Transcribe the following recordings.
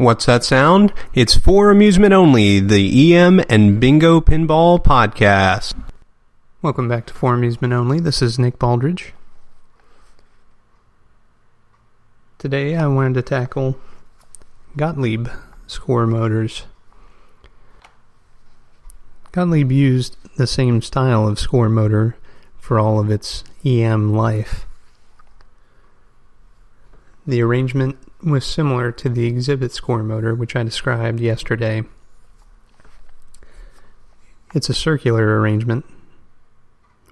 What's that sound? It's for amusement only, the EM and Bingo Pinball Podcast. Welcome back to For Amusement Only. This is Nick Baldridge. Today I wanted to tackle Gottlieb score motors. Gottlieb used the same style of score motor for all of its EM life. The arrangement was similar to the exhibit score motor, which I described yesterday. It's a circular arrangement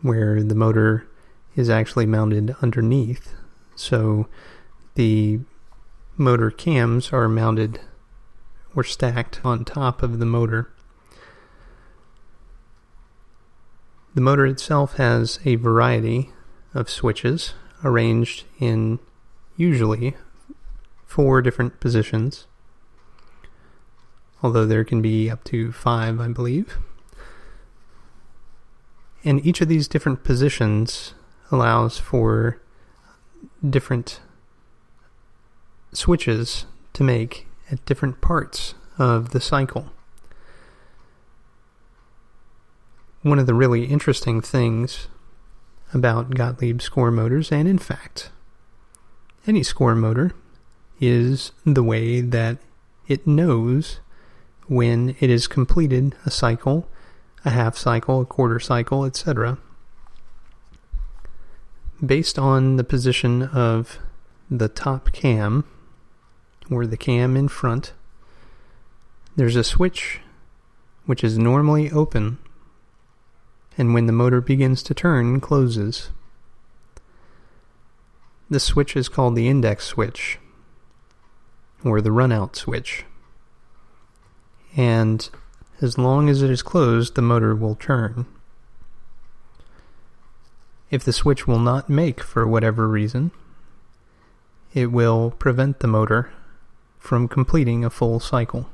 where the motor is actually mounted underneath, so the motor cams are mounted or stacked on top of the motor. The motor itself has a variety of switches arranged in usually 4 different positions, although there can be up to 5, I believe. And each of these different positions allows for different switches to make at different parts of the cycle. One of the really interesting things about Gottlieb score motors, and in fact any score motor, is the way that it knows when it has completed a cycle, a half cycle, a quarter cycle, etc. Based on the position of the top cam, or the cam in front, there's a switch which is normally open, and when the motor begins to turn, closes. This switch is called the index switch, or the runout switch. And as long as it is closed, the motor will turn. If the switch will not make for whatever reason, it will prevent the motor from completing a full cycle.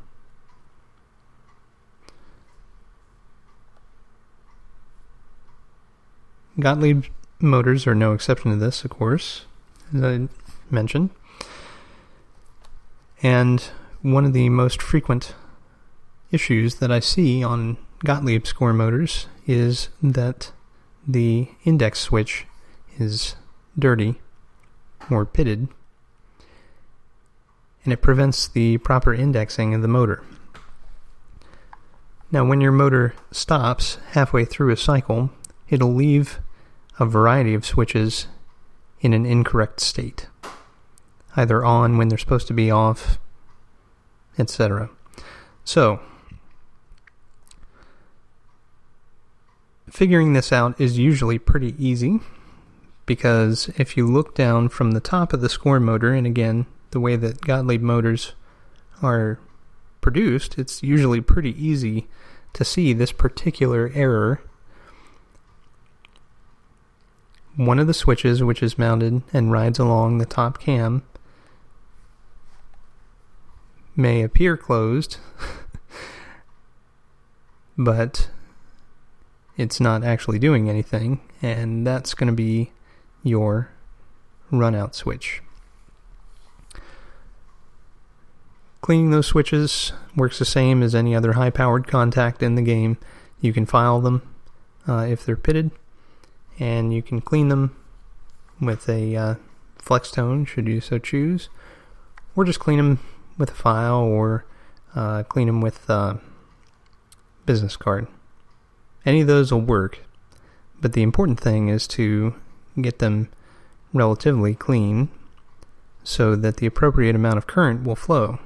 Gottlieb motors are no exception to this, of course, as I mentioned. And one of the most frequent issues that I see on Gottlieb score motors is that the index switch is dirty or pitted, and it prevents the proper indexing of the motor. Now, when your motor stops halfway through a cycle, it'll leave a variety of switches in an incorrect state, either on when they're supposed to be off, etc. So, figuring this out is usually pretty easy, because if you look down from the top of the score motor, and again, the way that Gottlieb motors are produced, it's usually pretty easy to see this particular error. One of the switches, which is mounted and rides along the top cam, may appear closed, but it's not actually doing anything, and that's going to be your runout switch. Cleaning those switches works the same as any other high-powered contact in the game. You can file them if they're pitted, and you can clean them with a flex tone, should you so choose, or just clean them with a file, or clean them with a business card. Any of those will work, but the important thing is to get them relatively clean so that the appropriate amount of current will flow.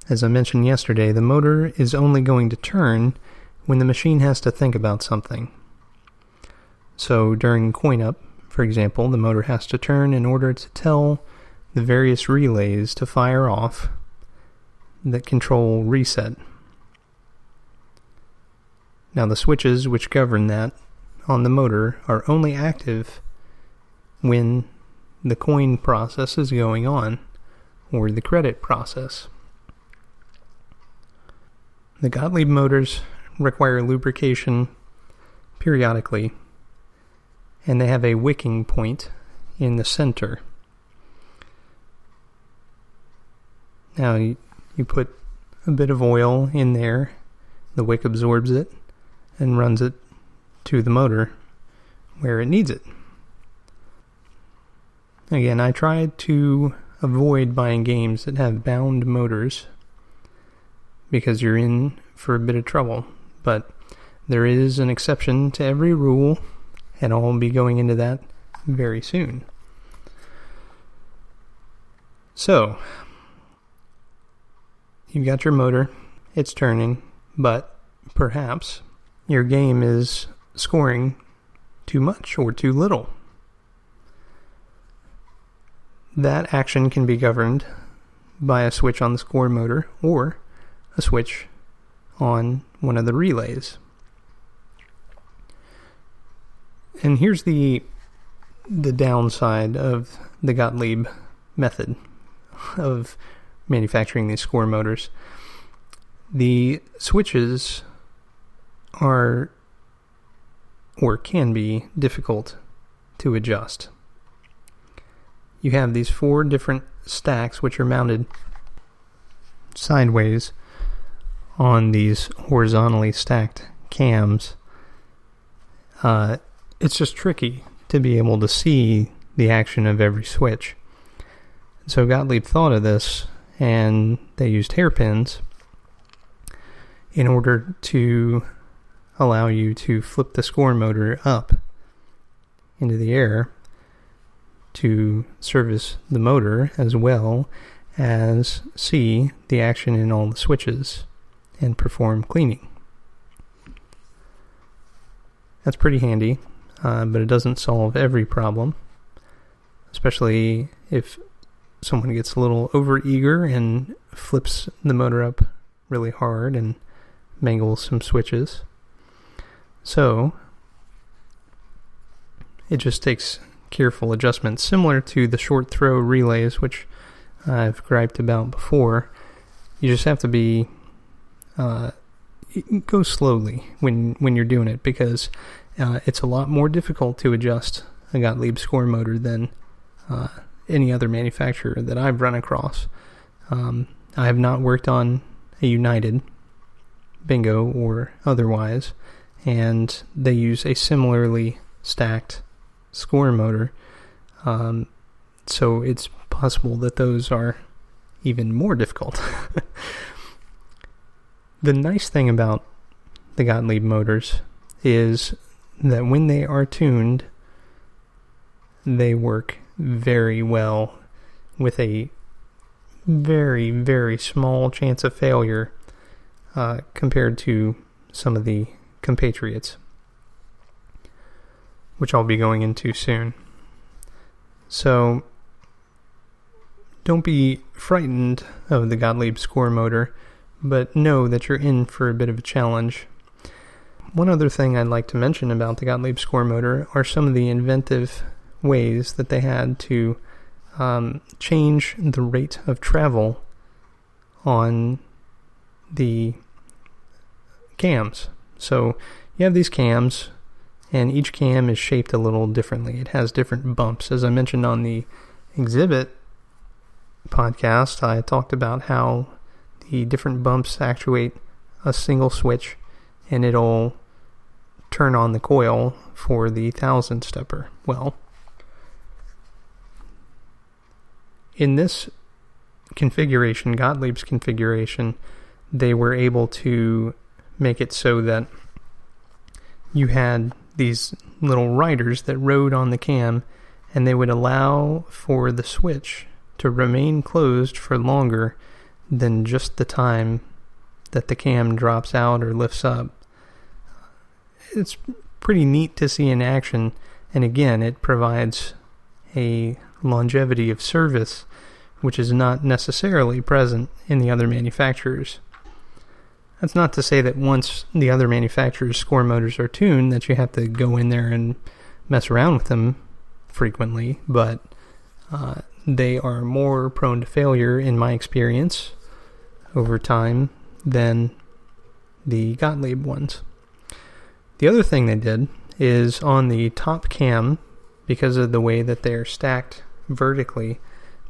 As I mentioned yesterday, the motor is only going to turn when the machine has to think about something. So during coin-up, for example, the motor has to turn in order to tell the various relays to fire off that control reset. Now, the switches which govern that on the motor are only active when the coin process is going on, or the credit process. The Gottlieb motors require lubrication periodically, and they have a wicking point in the center. Now you put a bit of oil in there, the wick absorbs it, and runs it to the motor where it needs it. Again, I try to avoid buying games that have bound motors because you're in for a bit of trouble. But there is an exception to every rule, and I'll be going into that very soon. So, you've got your motor, it's turning, but perhaps your game is scoring too much or too little. That action can be governed by a switch on the score motor or a switch on one of the relays. And here's the downside of the Gottlieb method of manufacturing these score motors. The switches are or can be difficult to adjust. You have these 4 different stacks which are mounted sideways on these horizontally stacked cams. It's just tricky to be able to see the action of every switch. So Gottlieb thought of this, and they used hairpins in order to allow you to flip the score motor up into the air to service the motor as well as see the action in all the switches and perform cleaning. That's pretty handy, but it doesn't solve every problem, especially if someone gets a little overeager and flips the motor up really hard and mangles some switches. So it just takes careful adjustment, similar to the short throw relays, which I've griped about before. You just have to be go slowly when you're doing it, because it's a lot more difficult to adjust a Gottlieb score motor than any other manufacturer that I've run across. I have not worked on a United Bingo or otherwise, and they use a similarly stacked score motor, so it's possible that those are even more difficult. The nice thing about the Gottlieb motors is that when they are tuned, they work very well with a very, very small chance of failure compared to some of the compatriots, which I'll be going into soon. So don't be frightened of the Gottlieb score motor, but know that you're in for a bit of a challenge. One other thing I'd like to mention about the Gottlieb score motor are some of the inventive ways that they had to change the rate of travel on the cams. So you have these cams, and each cam is shaped a little differently. It has different bumps. As I mentioned on the exhibit podcast, I talked about how the different bumps actuate a single switch, and it'll turn on the coil for the 1000 stepper. Well, in this configuration, Gottlieb's configuration, they were able to make it so that you had these little riders that rode on the cam, and they would allow for the switch to remain closed for longer than just the time that the cam drops out or lifts up. It's pretty neat to see in action, and again, it provides a longevity of service which is not necessarily present in the other manufacturers. That's not to say that once the other manufacturers' score motors are tuned that you have to go in there and mess around with them frequently, but they are more prone to failure, in my experience, over time than the Gottlieb ones. The other thing they did is on the top cam, because of the way that they are stacked vertically,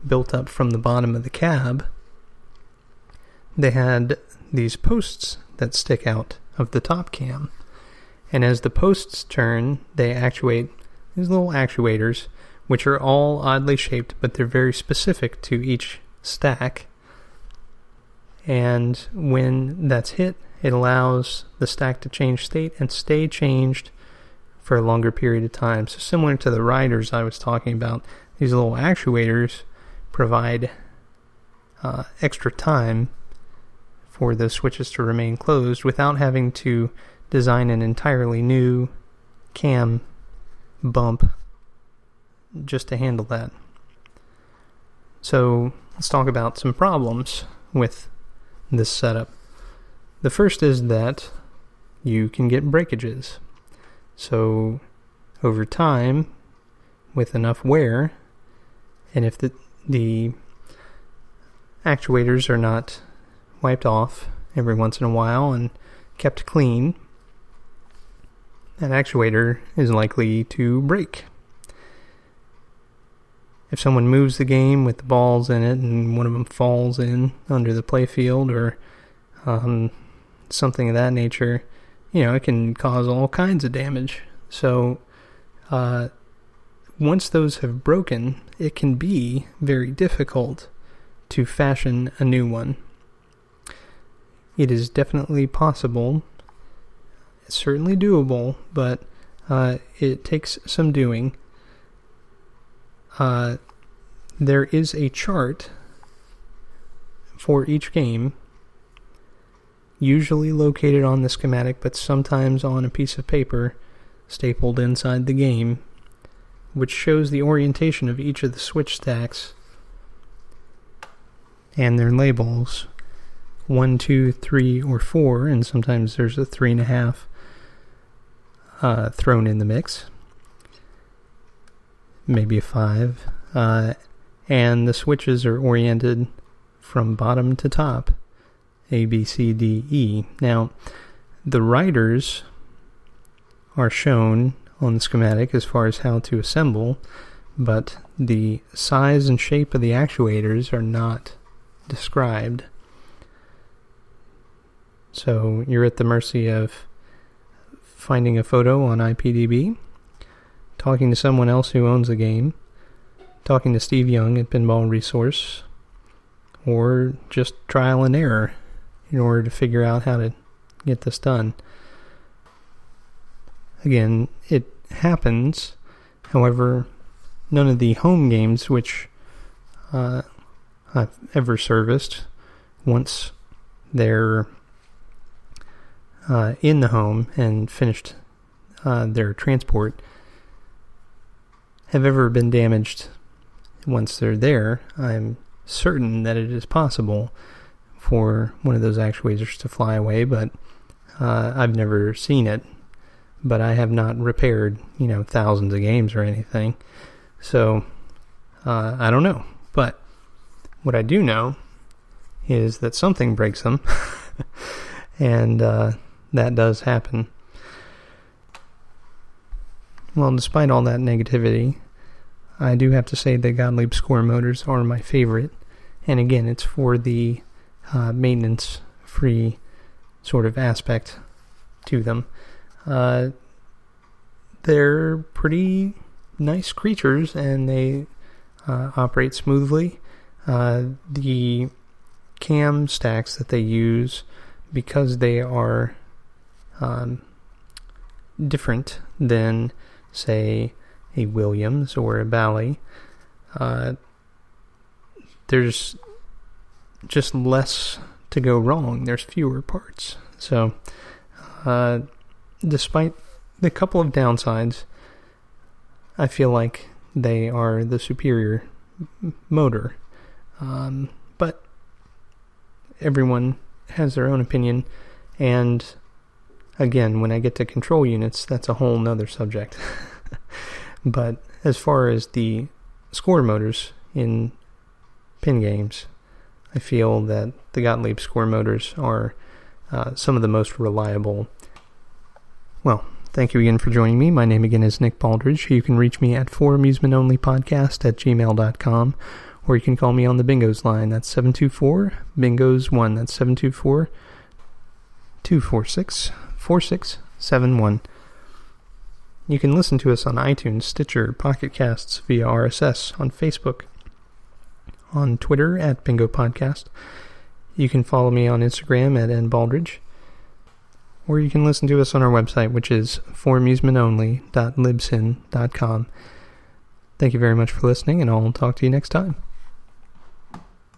built up from the bottom of the cab, they had these posts that stick out of the top cam. And as the posts turn, they actuate these little actuators, which are all oddly shaped, but they're very specific to each stack. And when that's hit, it allows the stack to change state and stay changed for a longer period of time. So similar to the riders I was talking about, these little actuators provide extra time for the switches to remain closed without having to design an entirely new cam bump just to handle that. So let's talk about some problems with this setup. The first is that you can get breakages. So over time, with enough wear, and if the actuators are not wiped off every once in a while and kept clean, that actuator is likely to break. If someone moves the game with the balls in it and one of them falls in under the playfield or something of that nature, it can cause all kinds of damage. So once those have broken, it can be very difficult to fashion a new one. It is definitely possible. It's certainly doable, but it takes some doing. There is a chart for each game, usually located on the schematic, but sometimes on a piece of paper stapled inside the game, which shows the orientation of each of the switch stacks and their labels, 1, 2, 3, or 4, and sometimes there's a 3.5 thrown in the mix, maybe a 5, and the switches are oriented from bottom to top, A, B, C, D, E. Now, the riders are shown on the schematic as far as how to assemble, but the size and shape of the actuators are not described. So you're at the mercy of finding a photo on IPDB, talking to someone else who owns the game, talking to Steve Young at Pinball Resource, or just trial and error in order to figure out how to get this done. Again, it happens. However, none of the home games which I've ever serviced, once they're in the home and finished their transport, have ever been damaged once they're there. I'm certain that it is possible for one of those actuators to fly away, but I've never seen it. But I have not repaired, thousands of games or anything. So, I don't know. But what I do know is that something breaks them. And that does happen. Well, despite all that negativity, I do have to say that Gottlieb score motors are my favorite. And again, it's for the maintenance-free sort of aspect to them. They're pretty nice creatures, and they operate smoothly. The cam stacks that they use, because they are different than, say, a Williams or a Bally, there's just less to go wrong. There's fewer parts. So, despite the couple of downsides, I feel like they are the superior motor. But everyone has their own opinion, and again, when I get to control units, that's a whole nother subject. But as far as the score motors in pin games, I feel that the Gottlieb score motors are some of the most reliable, well, Thank you again for joining me. My name again is Nick Baldridge. You can reach me at foramusementonlypodcast@gmail.com, or you can call me on the Bingos line. That's 724-BINGOS1. That's 724-246-4671. You can listen to us on iTunes, Stitcher, Pocket Casts, via RSS, on Facebook, on Twitter at Bingo Podcast. You can follow me on Instagram at nbaldridge, or you can listen to us on our website, which is foramusementonly.libsyn.com. Thank you very much for listening, and I'll talk to you next time.